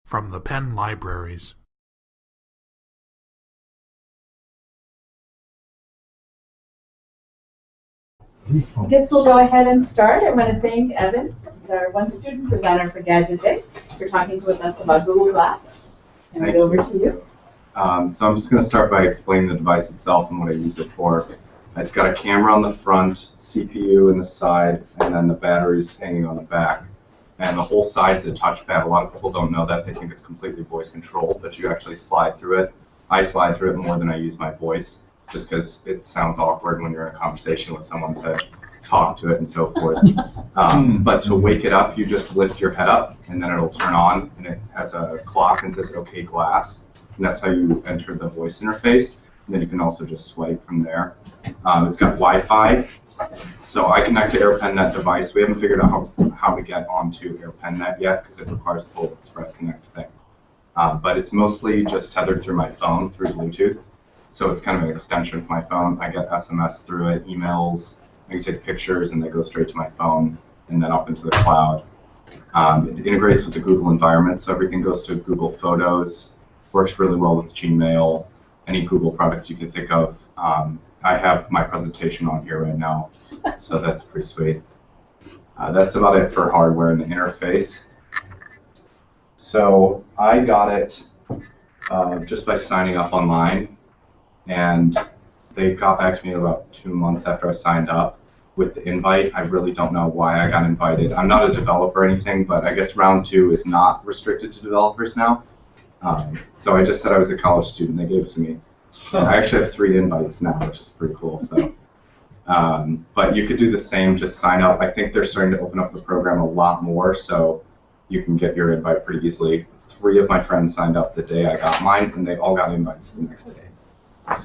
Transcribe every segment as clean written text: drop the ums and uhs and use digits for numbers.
from the Penn libraries. I guess we'll go ahead and start. I want to thank Evan, who's our one student presenter for Gadget Day, for talking with us about Google Glass. And I'll go over to you. So I'm just going to start by explaining the device itself and what I use it for. It's got a camera on the front, CPU in the side, and then the batteries hanging on the back. And the whole side is a touchpad. A lot of people don't know that. They think it's completely voice controlled, but you actually slide through it. I slide through it more than I use my voice, just because it sounds awkward when you're in a conversation with someone to talk to it and so forth. But to wake it up, you just lift your head up, and then it'll turn on, and it has a clock and says, "OK, glass." And that's how you enter the voice interface. And then you can also just swipe from there. It's got Wi-Fi, so I connect to AirPenNet device. We haven't figured out how to get onto AirPenNet yet because it requires the whole Express Connect thing. But it's mostly just tethered through my phone through Bluetooth. So it's kind of an extension of my phone. I get SMS through it, emails. I can take pictures, and they go straight to my phone and then up into the cloud. It integrates with the Google environment, so everything goes to Google Photos. Works really well with Gmail, any Google product you can think of. I have my presentation on here right now, so that's pretty sweet. That's about it for hardware and the interface. So I got it just by signing up online, and they got back to me about 2 months after I signed up with the invite. I really don't know why I got invited. I'm not a developer or anything, but I guess round 2 is not restricted to developers now. So I just said I was a college student. They gave it to me. I actually have 3 invites now, which is pretty cool. So, but you could do the same, just sign up. I think they're starting to open up the program a lot more, so you can get your invite pretty easily. 3 of my friends signed up the day I got mine, and they all got invites the next day.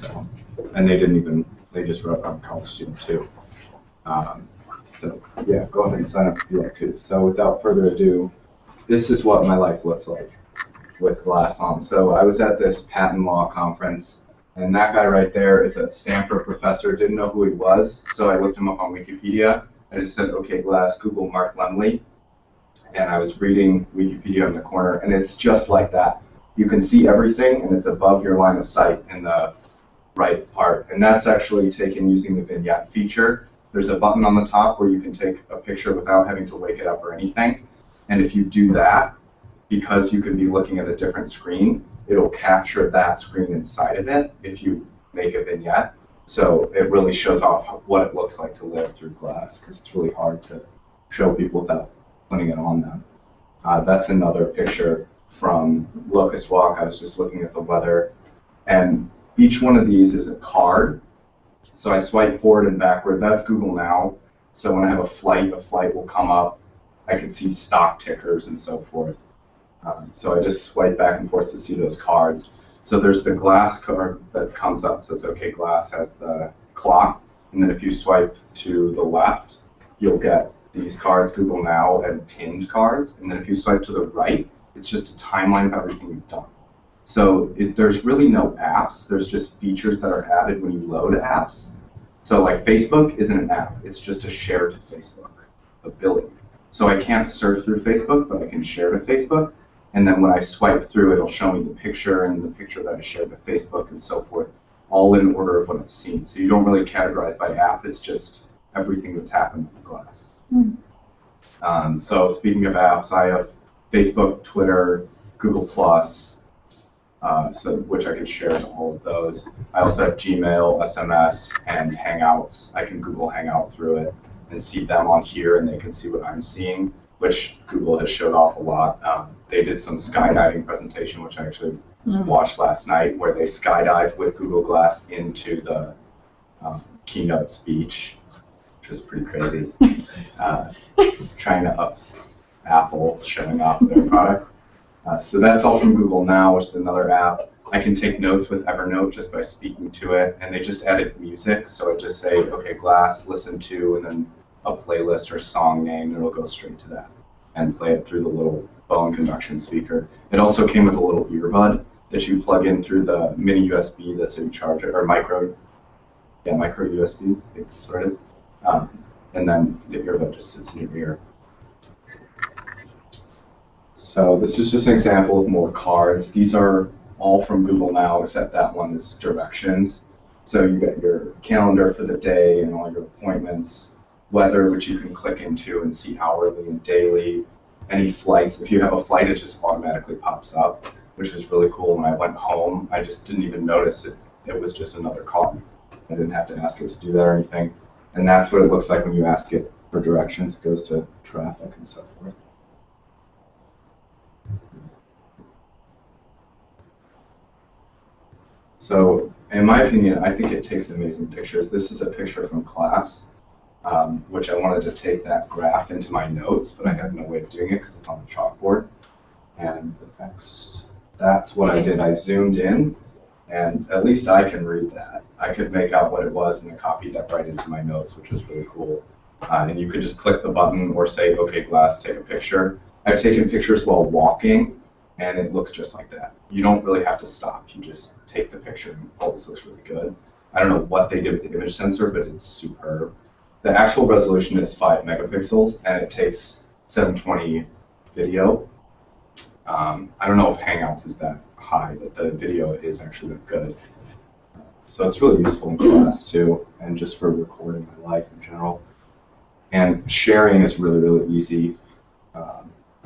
So, and they just wrote, "I'm a college student too." So yeah, go ahead and sign up if you like to. So without further ado, this is what my life looks like with glass on. So I was at this patent law conference, and that guy right there is a Stanford professor. Didn't know who he was, so I looked him up on Wikipedia. I just said, "OK, glass, Google Mark Lemley," and I was reading Wikipedia in the corner, and it's just like that. You can see everything, and it's above your line of sight in the right part, and that's actually taken using the vignette feature. There's a button on the top where you can take a picture without having to wake it up or anything, and if you do that, because you can be looking at a different screen, it'll capture that screen inside of it if you make a vignette. So it really shows off what it looks like to live through glass, because it's really hard to show people without putting it on them. That's another picture from Locust Walk. I was just looking at the weather, and each one of these is a card. So I swipe forward and backward. That's Google Now. So when I have a flight will come up. I can see stock tickers and so forth. So I just swipe back and forth to see those cards. So there's the glass card that comes up, says, "OK, glass has the clock." And then if you swipe to the left, you'll get these cards, Google Now and pinned cards. And then if you swipe to the right, it's just a timeline of everything you've done. So there's really no apps. There's just features that are added when you load apps. So like Facebook isn't an app. It's just a share to Facebook ability. So I can't surf through Facebook, but I can share to Facebook. And then when I swipe through, it'll show me the picture and the picture that I shared to Facebook and so forth, all in order of what I've seen. So you don't really categorize by app. It's just everything that's happened in the glass. So speaking of apps, I have Facebook, Twitter, Google+, which I can share to all of those. I also have Gmail, SMS, and Hangouts. I can Google Hangout through it and see them on here, and they can see what I'm seeing, which Google has showed off a lot. They did some skydiving presentation, which I actually watched last night, where they skydive with Google Glass into the keynote speech, which is pretty crazy. Trying to up Apple showing off their products. So that's all from Google Now, which is another app. I can take notes with Evernote just by speaking to it, and they just added music. So I just say, "OK, glass, listen to," and then a playlist or song name, and it'll go straight to that and play it through the little bone conduction speaker. It also came with a little earbud that you plug in through the mini USB that's how you charge it, or micro USB, I think that's what it is. And then the earbud just sits in your ear. So this is just an example of more cards. These are all from Google now, except that one is directions. So you get your calendar for the day and all your appointments, weather, which you can click into and see hourly and daily, any flights. If you have a flight, it just automatically pops up, which is really cool. When I went home, I just didn't even notice it. It was just another card. I didn't have to ask it to do that or anything. And that's what it looks like when you ask it for directions. It goes to traffic and so forth. So in my opinion, I think it takes amazing pictures. This is a picture from class, which I wanted to take that graph into my notes, but I had no way of doing it because it's on the chalkboard. And that's what I did. I zoomed in, and at least I can read that. I could make out what it was, and I copied that right into my notes, which was really cool. And you could just click the button or say, okay, class, take a picture. I've taken pictures while walking, and it looks just like that. You don't really have to stop. You just take the picture, and oh, this looks really good. I don't know what they did with the image sensor, but it's superb. The actual resolution is 5 megapixels, and it takes 720 video. I don't know if Hangouts is that high, but the video is actually that good. So it's really useful in class too, and just for recording my life in general. And sharing is really, really easy.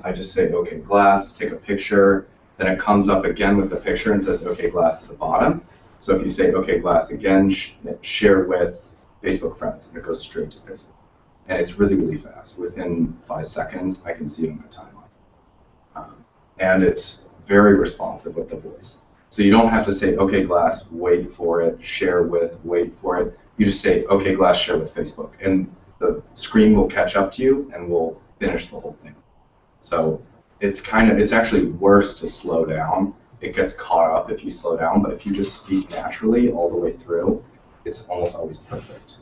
I just say, okay, class, take a picture. Then it comes up again with the picture and says, okay, class at the bottom. So if you say, okay, class again, share with Facebook friends, and it goes straight to Facebook. And it's really, really fast. Within 5 seconds, I can see it on my timeline. And it's very responsive with the voice. So you don't have to say, okay, class, wait for it, share with, wait for it. You just say, okay, class, share with Facebook. And the screen will catch up to you and will finish the whole thing. So it's actually worse to slow down. It gets caught up if you slow down, but if you just speak naturally all the way through, it's almost always perfect.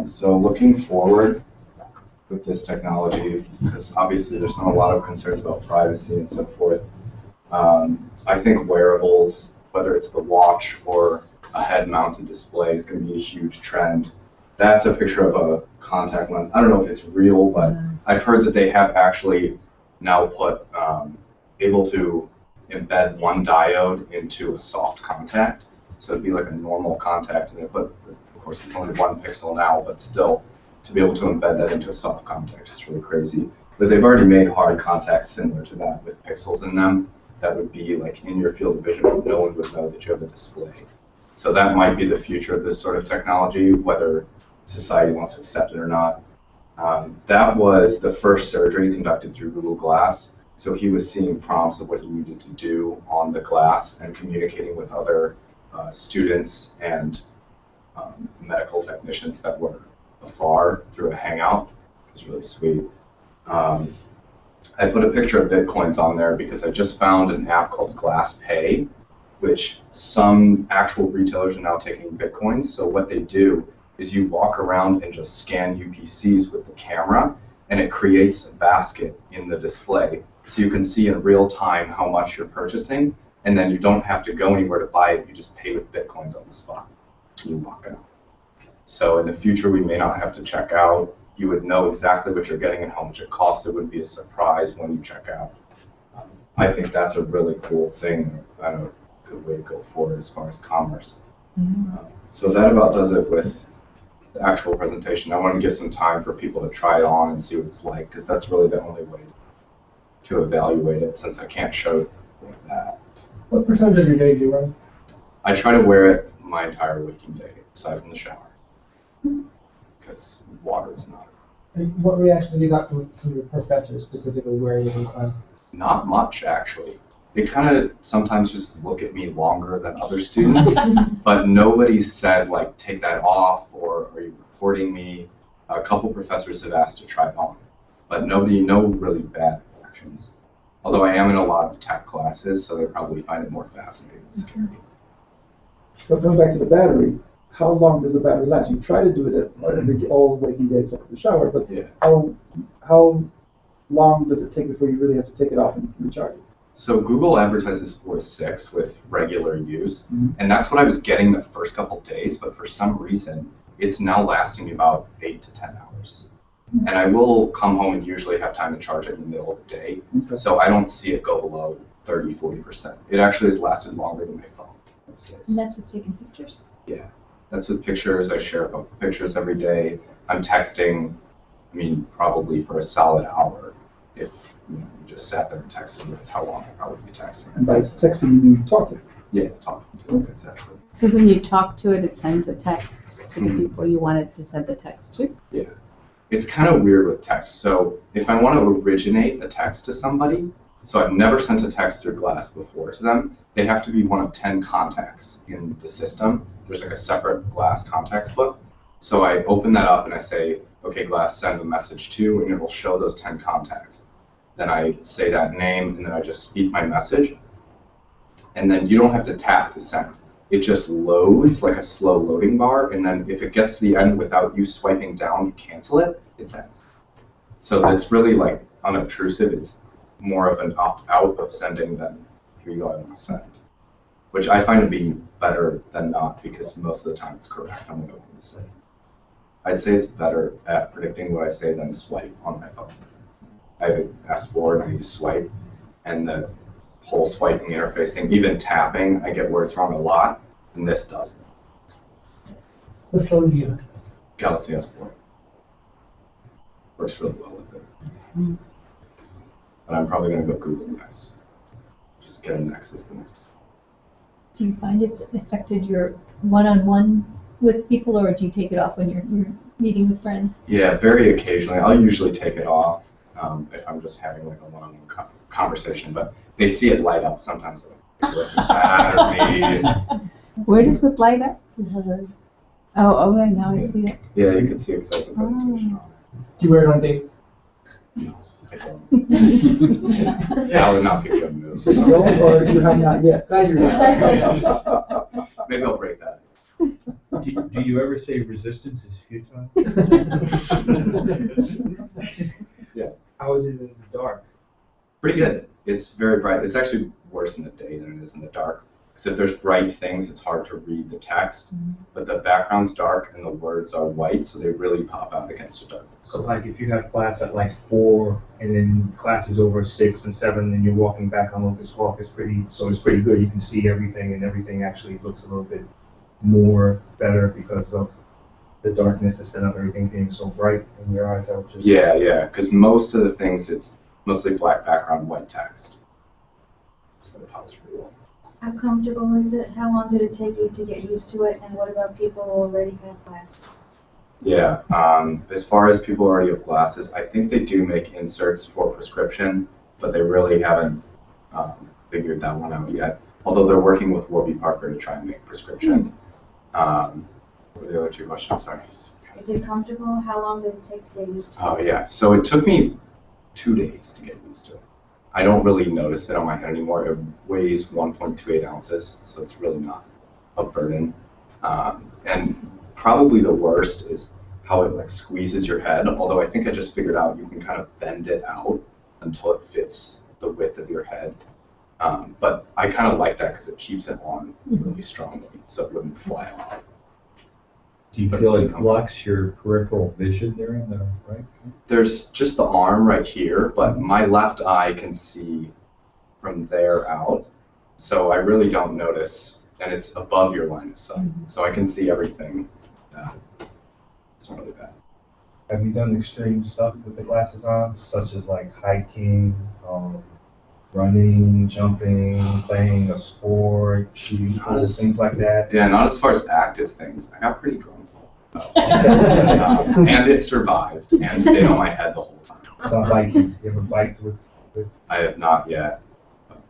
So looking forward with this technology, because obviously there's not a lot of concerns about privacy and so forth, I think wearables, whether it's the watch or a head-mounted display, is going to be a huge trend. That's a picture of a contact lens. I don't know if it's real, but I've heard that they have actually now put able to embed one diode into a soft contact. So it'd be like a normal contact, and of course it's only 1 pixel now, but still to be able to embed that into a soft contact is really crazy. But they've already made hard contacts similar to that with pixels in them that would be like in your field of vision, but no one would know that you have a display. So that might be the future of this sort of technology, whether society wants to accept it or not. That was the first surgery conducted through Google Glass. So he was seeing prompts of what he needed to do on the glass and communicating with other students and medical technicians that were afar through a Hangout. It was really sweet. I put a picture of Bitcoins on there because I just found an app called Glass Pay, which some actual retailers are now taking Bitcoins. So what they do is you walk around and just scan UPCs with the camera, and it creates a basket in the display. So you can see in real time how much you're purchasing, and then you don't have to go anywhere to buy it. You just pay with Bitcoins on the spot. You walk out. So in the future, we may not have to check out. You would know exactly what you're getting and how much it costs. It would be a surprise when you check out. I think that's a really cool thing, a good way to go forward as far as commerce. So that about does it with the actual presentation. I want to give some time for people to try it on and see what it's like, because that's really the only way to evaluate it, since I can't show it like that. What percentage of your day do you run? I try to wear it my entire waking day, aside from the shower, because water is not. And what reaction have you got from your professors specifically wearing it in class? Not much, actually. They kind of sometimes just look at me longer than other students, but nobody said, like, take that off, or are you recording me? A couple professors have asked to try it on, but no really bad reactions. Although I am in a lot of tech classes, so they probably find it more fascinating and scary. But going back to the battery, how long does the battery last? You try to do it every all waking day except for the shower, but Yeah. how long does it take before you really have to take it off and recharge it? So Google advertises 4 to 6 with regular use, and that's what I was getting the first couple days, but for some reason, it's now lasting me about 8 to 10 hours. And I will come home and usually have time to charge it in the middle of the day. Okay. So I don't see it go below 30-40%. It actually has lasted longer than my phone most days. And that's with taking pictures? Yeah, that's with pictures. I share a couple pictures every day. I'm texting, I mean, probably for a solid hour. If you just sat there and texted, that's how long I'd probably be texting. And by texting, you mean talking. Yeah, talking to it, exactly. So when you talk to it, it sends a text to the Mhm. people you want it to send the text to? Yeah. It's kind of weird with text. So if I want to originate a text to somebody, so I've never sent a text through Glass before to them, they have to be one of 10 contacts in the system. There's like a separate Glass contacts book. So I open that up and I say, okay, Glass, send a message to, and it will show those 10 contacts. Then I say that name, and then I just speak my message. And then you don't have to tap to send. It just loads like a slow loading bar, and then if it gets to the end without you swiping down to cancel it, it sends. So it's really like unobtrusive. It's more of an opt-out of sending than here you go, I want to send. Which I find to be better than not, because most of the time it's correct on what I want to say. I'd say it's better at predicting what I say than swipe on my phone. I have an S4 and I use swipe, and the whole swiping interface thing, even tapping, I get words wrong a lot, and this doesn't. What phone do you have? Galaxy S4. Works really well with it. But I'm probably going to go Google next. Just get a Nexus the next. Do you find it's affected your one-on-one with people, or do you take it off when you're meeting with friends? Yeah, very occasionally. I'll usually take it off if I'm just having like a one-on-one conversation, but they see it light up sometimes. They're looking bad at me. Where does it light up? It has a... Oh, right now I see it. Yeah, you can see it because I have the presentation on. Do you wear it on dates? No, I don't. That would not be a good move. So you don't, or you have not yet? Glad you're Maybe I'll break that. Do you ever say resistance is futile? Yeah. How is it in the dark? Pretty good. It's very bright. It's actually worse in the day than it is in the dark. Because if there's bright things, it's hard to read the text. But the background's dark and the words are white, so they really pop out against the darkness. So like if you have class at like 4 and then class is over 6 and 7 and you're walking back on Locust Walk, it's pretty good. You can see everything, and everything actually looks a little bit more better because of the darkness instead of everything being so bright in your eyes. I would just Yeah, because most of the things, it's mostly black background, white text. So it pops pretty well. How comfortable is it? How long did it take you to get used to it? And what about people who already have glasses? Yeah, as far as people who already have glasses, I think they do make inserts for prescription, but they really haven't figured that one out yet. Although they're working with Warby Parker to try and make prescription. What were the other two questions? Sorry. Is it comfortable? How long did it take to get used to it? Oh yeah, so it took me 2 days to get used to it. I don't really notice it on my head anymore. It weighs 1.28 ounces, so it's really not a burden. And probably the worst is how it like squeezes your head, although I think I just figured out you can kind of bend it out until it fits the width of your head. But I kind of like that because it keeps it on really strongly, so it wouldn't fly off. Do you feel it blocks your peripheral vision there on the right? There's just the arm right here, but my left eye can see from there out, so I really don't notice, and it's above your line of sight, so I can see everything. It's not really bad. Have you done extreme stuff with the glasses on, such as like hiking, running, jumping, playing a sport, shooting pool, things like that? Yeah, not as far as active things. I got pretty drunk. And it survived and stayed on my head the whole time. So biking, you ever biked with? I have not yet. But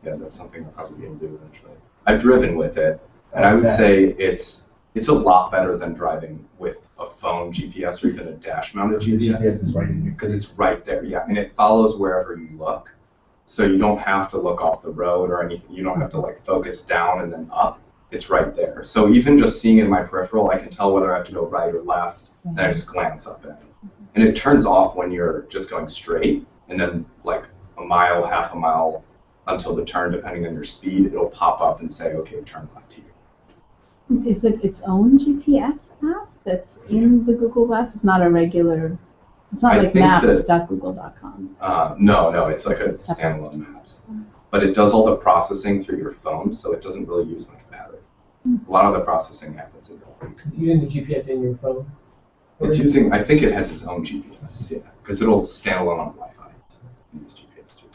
yeah, that's something I probably will do eventually. I've driven with it, and I would say it's a lot better than driving with a phone GPS or even a dash-mounted The GPS. GPS is right in your Because it's right there, yeah, and it follows wherever you look. So you don't have to look off the road or anything. You don't have to like focus down and then up. It's right there. So even just seeing it in my peripheral, I can tell whether I have to go right or left, and I just glance up at it. And it turns off when you're just going straight, and then like a mile, half a mile until the turn, depending on your speed, it'll pop up and say, okay, turn left here. Is it its own GPS app that's in the Google Glass? It's not a regular It's not I like think that- maps.google.com. No, it's like a standalone maps. But it does all the processing through your phone, so it doesn't really use much battery. A lot of the processing happens in your phone. Using the GPS in your phone. It's using, I think it has its own GPS, yeah, because it'll stand alone on Wi-Fi. And use GPS too.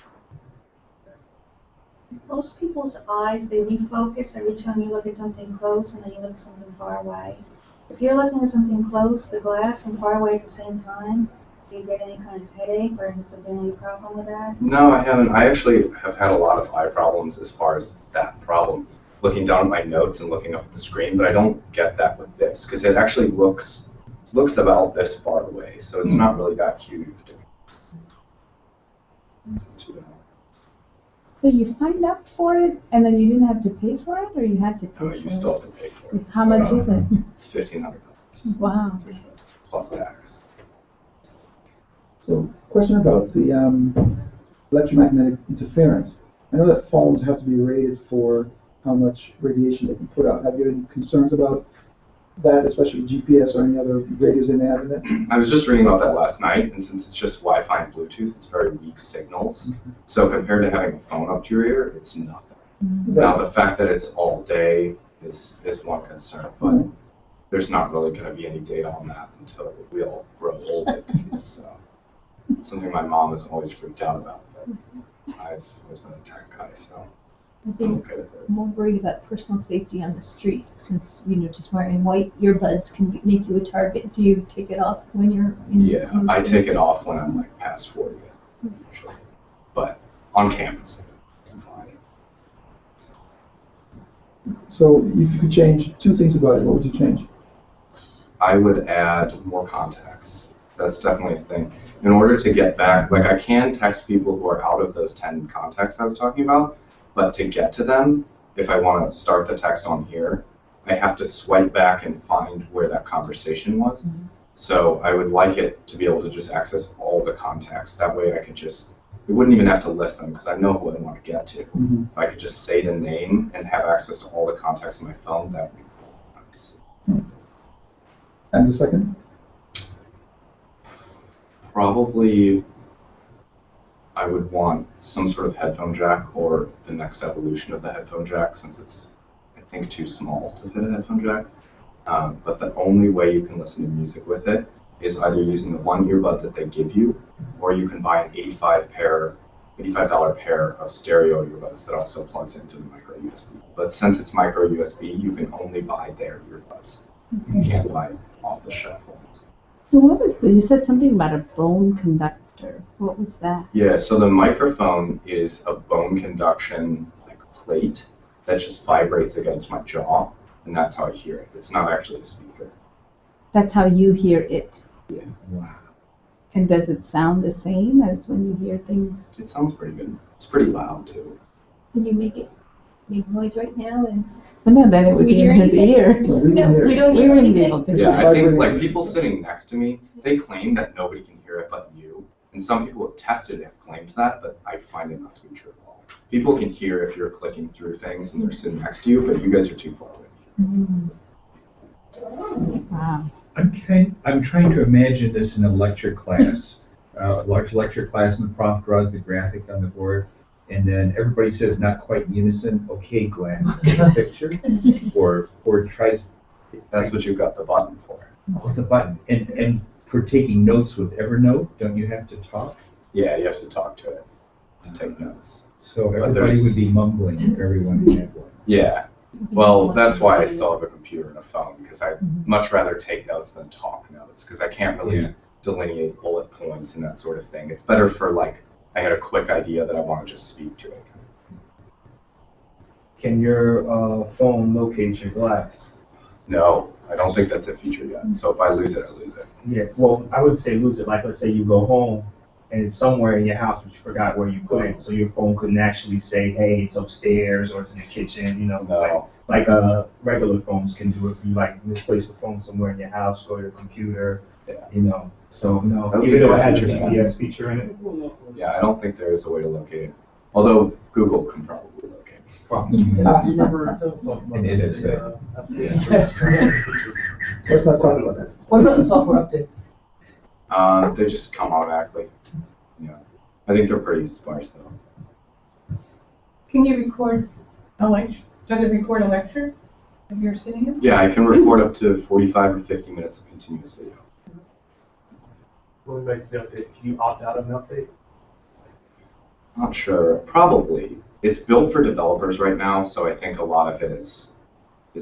Most people's eyes, they refocus every time you look at something close and then you look at something far away. If you're looking at something close, the glass, and far away at the same time, do you get any kind of headache, or has there been any problem with that? No, I haven't. I actually have had a lot of eye problems as far as that problem, looking down at my notes and looking up at the screen, but I don't get that with this, because it actually looks about this far away, so it's not really that huge of a difference. So you signed up for it and then you didn't have to pay for it, or you had to pay for You it? still have to pay for it. How much is it? It's $1,500. Wow. Plus tax. So, question about the electromagnetic interference. I know that phones have to be rated for how much radiation they can put out. Have you any concerns about that, especially GPS or any other radios they may have in it? I was just reading about that last night, and since it's just Wi-Fi and Bluetooth, it's very weak signals. So compared to having a phone up to your ear, it's nothing. Now, the fact that it's all day is one concern, but there's not really going to be any data on that until we all grow old with these. So it's something my mom has always freaked out about, but I've always been a tech guy, so I think I'm okay with it. I'm more worried about personal safety on the street, since, just wearing white earbuds can make you a target. Do you take it off when you're in? Yeah, I take it off when I'm like past 40, usually. But on campus, I'm fine. So, if you could change two things about it, what would you change? I would add more contacts. That's definitely a thing. In order to get back, like I can text people who are out of those 10 contacts I was talking about, but to get to them, if I want to start the text on here, I have to swipe back and find where that conversation was. So I would like it to be able to just access all the contacts. That way I could just, it wouldn't even have to list them because I know who I want to get to. If I could just say the name and have access to all the contacts in my phone, that would be nice. And the second? Probably I would want some sort of headphone jack or the next evolution of the headphone jack, since it's, I think, too small to fit a headphone jack. But the only way you can listen to music with it is either using the one earbud that they give you, or you can buy an $85 pair of stereo earbuds that also plugs into the micro USB. But since it's micro USB, you can only buy their earbuds. You can't buy off-the-shelf ones. So what was this? You said something about a bone conductor. What was that? Yeah, so the microphone is a bone conduction plate that just vibrates against my jaw, and that's how I hear it. It's not actually a speaker. That's how you hear it. Yeah. Wow. And does it sound the same as when you hear things? It sounds pretty good. It's pretty loud too. Can you make noise right now? And Well, no, then it would we be hear in his anything? ear. No, we No, wouldn't hear we it. don't We hear wouldn't be anything. able to. It's Yeah, just I think vibrating like against people your- sitting next to me, they claim that nobody can hear it but you. And some people have tested it, have claimed that, but I find it not to be true at all. People can hear if you're clicking through things and they're sitting next to you, but you guys are too far away. Wow. I'm trying to imagine this in a lecture class. Large lecture class, and the prof draws the graphic on the board, and then everybody says not quite in unison, okay, glass, take a picture, or tries. That's what you've got the button for. Oh, the button. And for taking notes with Evernote, don't you have to talk? Yeah, you have to talk to it to take notes. So But everybody there's- would be mumbling if everyone had one. Yeah. Well, that's why I still have a computer and a phone, because I'd much rather take notes than talk notes, because I can't really delineate bullet points and that sort of thing. It's better for I had a quick idea that I want to just speak to it. Can your phone locate your glass? No, I don't think that's a feature yet. So if I lose it, I lose it. Yeah, well, I would say lose it. Like, let's say you go home and it's somewhere in your house, but you forgot where you put it. So your phone couldn't actually say, hey, it's upstairs or it's in the kitchen, No. like regular phones can do it. If you misplace the phone somewhere in your house, go to your computer, Yeah. So no, That would even be though it a has a feature. GPS feature in it. Yeah, I don't think there is a way to locate it. Although Google can probably locate it. And it is Let's not talk about that. What about the software updates? They just come automatically. Yeah. I think they're pretty sparse though. Can you record a lecture? Does it record a lecture if you're sitting in? Yeah, I can record up to 45 or 50 minutes of continuous video. Going back to the updates, can you opt out of an update? Not sure. Probably. It's built for developers right now, so I think a lot of it is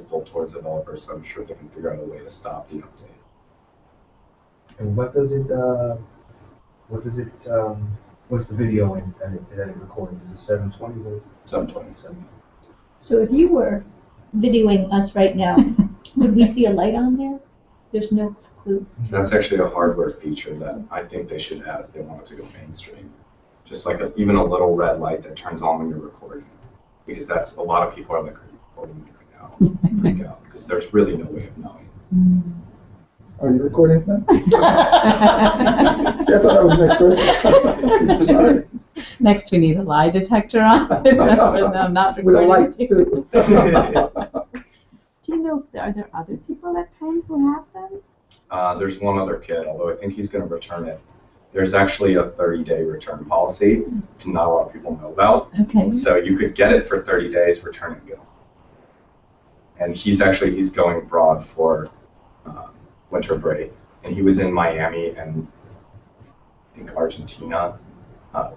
built towards developers, so I'm sure they can figure out a way to stop the update. And what's the video that it records? Is it 720 or 720. So if you were videoing us right now, would we see a light on there? There's no clue. That's actually a hardware feature that I think they should add if they want it to go mainstream. Just like even a little red light that turns on when you're recording. Because that's, a lot of people are like, are you recording me right now? They freak out, because there's really no way of knowing. Are you recording them? See, I thought that was the next question. Sorry. Next, we need a lie detector on. No, I'm not With a recording. light, too. Do you know, are there other people at Penn who have them? There's one other kid, although I think he's going to return it. There's actually a 30-day return policy, which not a lot of people know about. Okay. So you could get it for 30 days, return and go. And he's going abroad for winter break. And he was in Miami and I think Argentina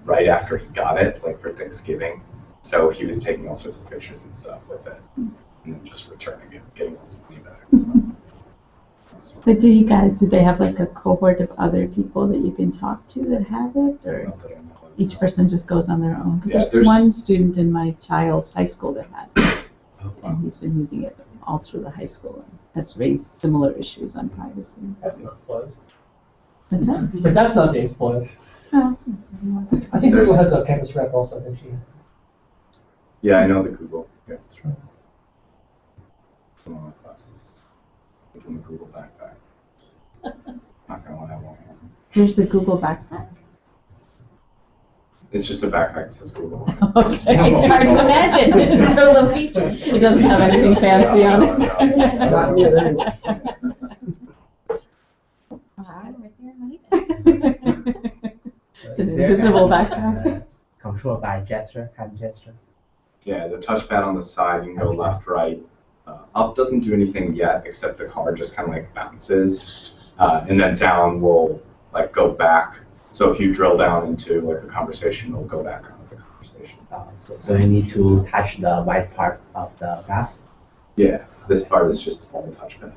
right after he got it, like for Thanksgiving. So he was taking all sorts of pictures and stuff with it. And then just returning it, getting all his money back. So. But did they have like a cohort of other people that you can talk to that have it? Or Not that I know of. each person just goes on their own? Because Yeah, there's there's- one student in my child's high school that has it. Oh, And he's been using it all through the high school and has raised similar issues on privacy. That's not spoiled. What's that? But that's not being spoiled. Oh. I think Google There's- has a campus rep also, I think she has. Yeah, I know the Google. Yeah, that's right. Some of my classes. Like in the Google backpack. Not gonna lie, I won't. There's a Google backpack. It's just a backpack that says Google on it. Okay, it's hard to imagine. It's a little feature. It doesn't have anything fancy on it. Not yet, anyway. It's an invisible backpack. Controlled by gesture, hand gesture. Yeah, the touchpad on the side, you can go left, right. Up doesn't do anything yet, except the card just kind of like bounces. And then down will like go back. So if you drill down into like a conversation, it'll go back on the conversation. So you need to touch the white part of the glass. Yeah, this part is just all the touchpad.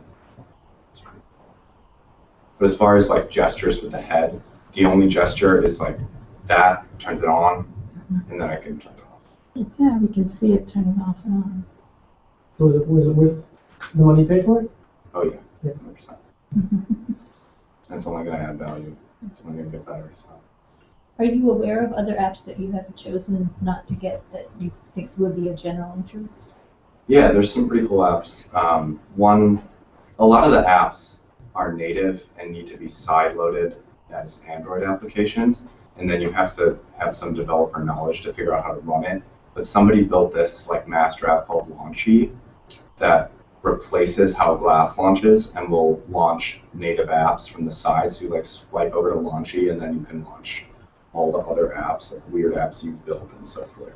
But as far as like gestures with the head, the only gesture is like that, turns it on, and then I can turn it off. Yeah, we can see it turning off and on. So was it with the money you paid for it? Oh yeah, Yeah. 100%. It's only going to add value. It's only going to get better. So. Are you aware of other apps that you have chosen not to get that you think would be of general interest? Yeah, there's some pretty cool apps. A lot of the apps are native and need to be side-loaded as Android applications, and then you have to have some developer knowledge to figure out how to run it. But somebody built this like master app called Launchy that replaces how Glass launches and will launch native apps from the side. So you like swipe over to Launchy and then you can launch all the other apps, like weird apps you've built and so forth.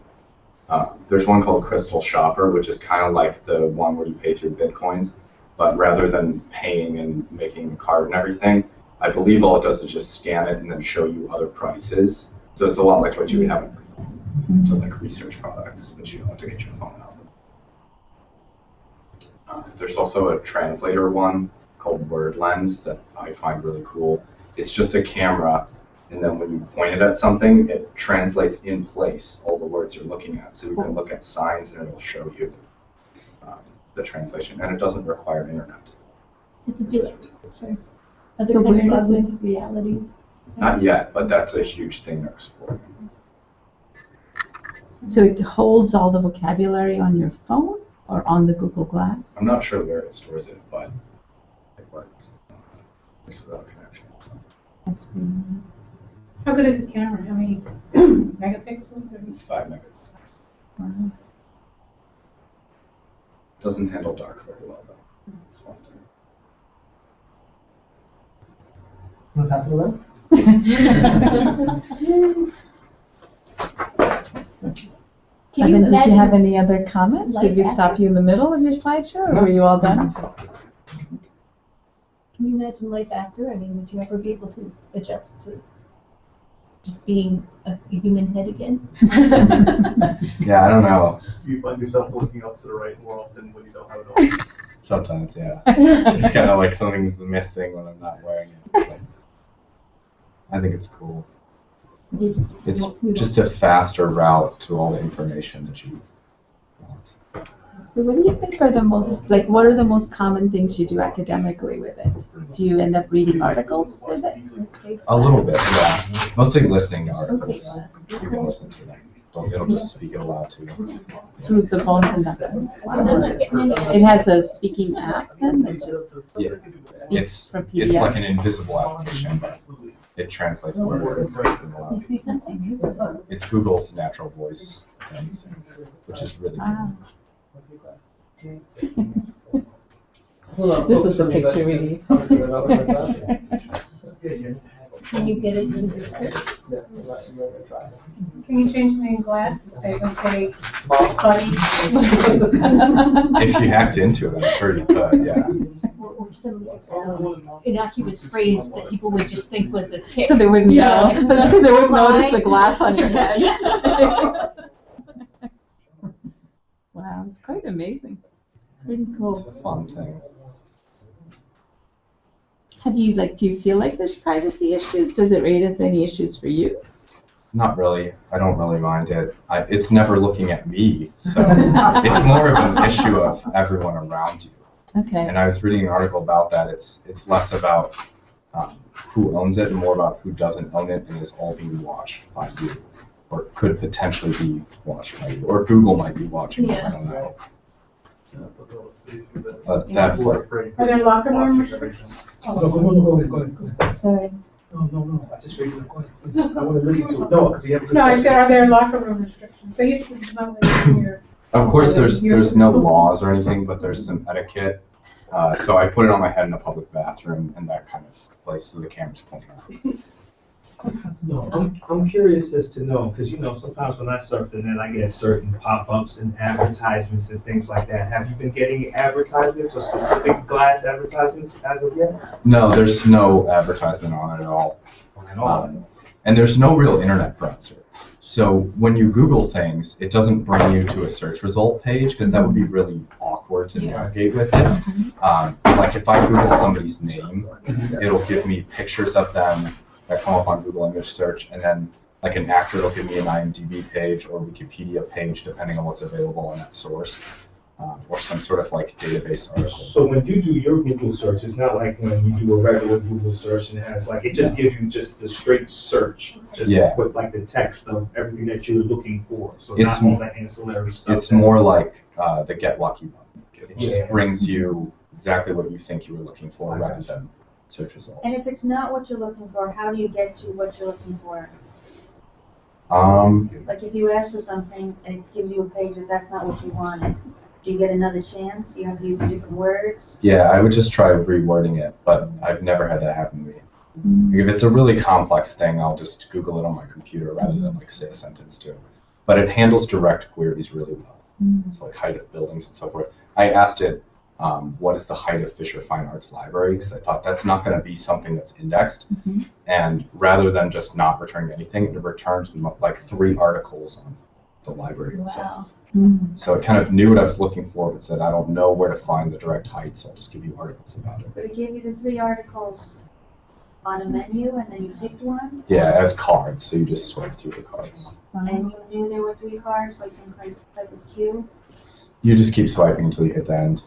There's one called Crystal Shopper, which is kind of like the one where you pay through Bitcoins, but rather than paying and making a card and everything, I believe all it does is just scan it and then show you other prices. So it's a lot like what you would have in your phone. So like research products, but you don't have to get your phone out. There's also a translator one called Word Lens that I find really cool. It's just a camera, and then when you point it at something, it translates in place all the words you're looking at. So you can look at signs and it'll show you the translation, and it doesn't require internet. It's a do it. Sure. Other So kinds where of does it- augmented reality. Not yet, but that's a huge thing they're exploring. So it holds all the vocabulary on your phone or on the Google Glass? I'm not sure where it stores it, but it works. There's without connection. That's pretty neat. How good is the camera? How many megapixels? It's 5 megapixels. Wow. Doesn't handle dark very well though. That's one thing. Want to pass it around? Evan, did you have any other comments? Did we stop you in the middle of your slideshow, or were you all done? Can you imagine life after? I mean, would you ever be able to adjust to just being a human head again? Yeah, I don't know. Do you find yourself looking up to the right more often when you don't have it on? Sometimes, yeah. It's kind of like something's missing when I'm not wearing it. But I think it's cool. It's just a faster route to all the information that you want. So what do you think are the most, like, what are the most common things you do academically with it? Do you end up reading articles with it? A little bit, yeah. Mostly listening to articles. You can listen to them. Well, it'll just speak it aloud to you. Through the phone conductor? Wow. It has a speaking app then that just speaks from PDF? It's like an invisible application, but it translates words and speaks them aloud. It's Google's natural voice thing, which is really cool. This is the picture we need. Can you get it to the Can you change the name Glass? Say, okay, buddy. If you hacked into it, I'm sure you could, yeah. Or some innocuous phrase that people would just think was a tick. So they wouldn't know. They wouldn't notice the glass on your head. Wow, it's quite amazing. Pretty cool. It's a fun thing. Do you feel like there's privacy issues? Does it raise any issues for you? Not really. I don't really mind it. It's never looking at me, so it's more of an issue of everyone around you. Okay. And I was reading an article about that. It's less about who owns it and more about who doesn't own it and is all being watched by you, or could potentially be watched by you, or Google might be watching you. I don't know. But that's like. Are there locker room restrictions? No, go ahead. Sorry. No. I just raised the question. I want to listen to it. No, because you have a good No, I question. said, are there locker room restrictions? So you should not like here. Of course, there's no laws or anything, but there's some etiquette. So I put it on my head in a public bathroom and that kind of place so the camera's pointing out. No, I'm curious as to know, because sometimes when I surf the net, I get certain pop-ups and advertisements and things like that. Have you been getting advertisements or specific glass advertisements as of yet? No, there's no advertisement on it at all. And there's no real internet browser. So when you Google things, it doesn't bring you to a search result page because that would be really awkward to navigate with it. Like if I Google somebody's name, it'll give me pictures of them that come up on Google image search, and then like an actor, it'll give me an IMDb page or Wikipedia page, depending on what's available on that source, or some sort of like database article. So when you do your Google search, it's not like when you do a regular Google search and it has it just gives you just the straight search, just with like the text of everything that you're looking for. So not all that ancillary stuff. It's more like the Get Lucky button. It just brings you exactly what you think you were looking for rather than search results. And if it's not what you're looking for, how do you get to what you're looking for? Like if you ask for something and it gives you a page that's not what you wanted, do you get another chance? You have to use different words? Yeah, I would just try rewording it, but I've never had that happen to me. If it's a really complex thing, I'll just Google it on my computer rather than like say a sentence to it. But it handles direct queries really well. So like height of buildings and so forth. I asked it, what is the height of Fisher Fine Arts Library? Because I thought that's not going to be something that's indexed. And rather than just not returning anything, it returns like 3 articles on the library itself. So it kind of knew what I was looking for, but said, I don't know where to find the direct height, so I'll just give you articles about it. But it gave you the 3 articles on a menu and then you picked one? Yeah, as cards, so you just swipe through the cards. And you knew there were 3 cards by some type of cue? You just keep swiping until you hit the end.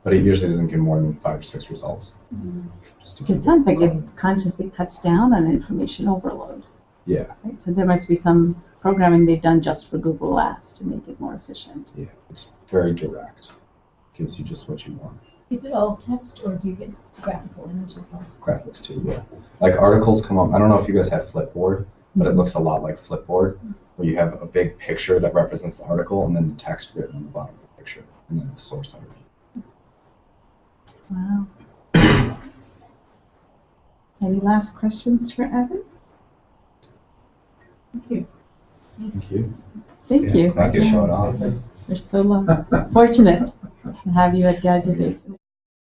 But it usually doesn't give more than 5 or 6 results. It sounds like it consciously cuts down on information overload. Yeah. Right? So there must be some programming they've done just for Google Glass to make it more efficient. Yeah, it's very direct. Gives you just what you want. Is it all text or do you get graphical images also? Graphics too, yeah. Like articles come up. I don't know if you guys have Flipboard, but it looks a lot like Flipboard, where you have a big picture that represents the article and then the text written on the bottom of the picture, and then the source underneath. Wow. Any last questions for Evan? Thank you. Thank you. Thank you. Glad you showed off. We're so fortunate to have you at Gadget Day tonight.